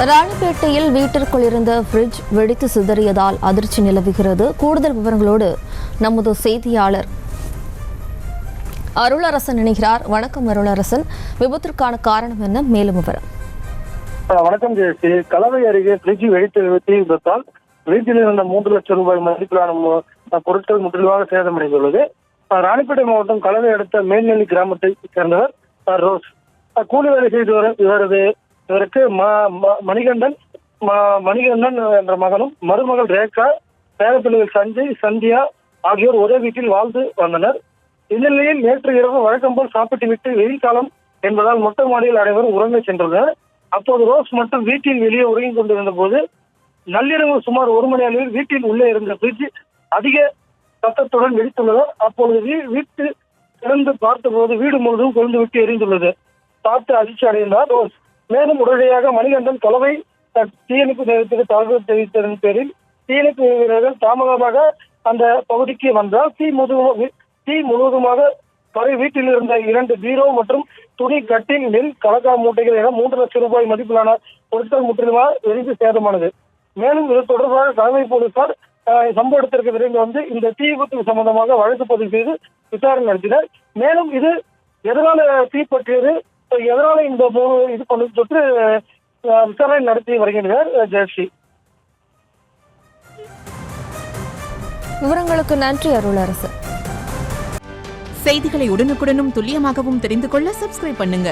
ராணிப்பேட்டையில் வீட்டிற்குள் இருந்த ஃப்ரிட்ஜ் வெடித்து சிதறியதால் அதிர்ச்சி நிலவுகிறது. கூடுதல் விவரங்களோடு நமது செய்தியாளர் அருளரசன் இணைகிறார். வணக்கம் அருளரசன், விபத்திற்கான காரணம் என்ன, மேலும் விவரம்? வணக்கம் ஜெயஸ்ரீ. கலவை அருகே ஃப்ரிட்ஜ் வெடித்து விபத்தால் ஃப்ரிட்ஜில் இருந்த 3 லட்சம் ரூபாய் மதிப்பிலான பொருட்கள் முற்றிலுமாக சேதமடைந்துள்ளது. ராணிப்பேட்டை மாவட்டம் கலவை அடுத்த மேல்நெல்லி கிராமத்தை சேர்ந்தவர் ரோஸ். கூலி வேலை செய்து இவருக்கு மணிகண்டன் என்ற மகனும் மருமகள் ரேகா, பேரப்பிள்ளைகள் சஞ்சய், சந்தியா ஆகியோர் ஒரே வீட்டில் வாழ்ந்து வந்தனர். இந்நிலையில் நேற்று இரவு வழக்கம் போல் சாப்பிட்டு விட்டு வெயில் காலம் என்பதால் மொட்டை மாடியில் அனைவரும் உறங்க சென்றனர். அப்போது ரோஸ் மட்டும் வீட்டில் வெளியே உறங்கிக் கொண்டிருந்த போது நள்ளிரவு சுமார் 1 மணி அளவில் வீட்டில் உள்ளே இருந்த ஃப்ரிட்ஜ் அதிக சத்தத்துடன் வெடித்துள்ளது. அப்பொழுது வீட்டு திறந்து பார்த்தபோது வீடு முழுவதும் கொழுந்து விட்டு எரிந்துள்ளது. பார்த்து அதிர்ச்சி அடைந்தார் ரோஸ். மேலும் உடனடியாக மணிகண்டன் கலவை தீயணைப்பு நிலையத்துக்கு தகவல் தெரிவித்ததன் பேரில் தீயணைப்பு வீரர்கள் தாமதமாக அந்த பகுதிக்கு வந்தால் தீ முழுவதுமாக வீட்டில் இருந்த 2 பீரோ மற்றும் துணி, கட்டில், நெல், கலக்கா மூட்டைகள் என 3 லட்சம் ரூபாய் மதிப்பிலான பொருட்கள் முற்றிலுமாக எரிந்து சேதமானது. மேலும் இது தொடர்பாக கலவை போலீசார் சம்பவ இடத்திற்கு விரைந்து வந்து இந்த தீ விபத்து சம்பந்தமாக வழக்கு பதிவு செய்து விசாரணை நடத்தினர். மேலும் இது எதனால தீ பற்றியது, எதனால இந்த இது கொண்டு தொற்று விசாரணை நடத்தி வருகின்றனர். ஜெயஸ்ரீ, விவரங்களுக்கு நன்றி அருளரசன். செய்திகளை உடனுக்குடனும் துல்லியமாகவும் தெரிந்து கொள்ள சப்ஸ்கிரைப் பண்ணுங்க.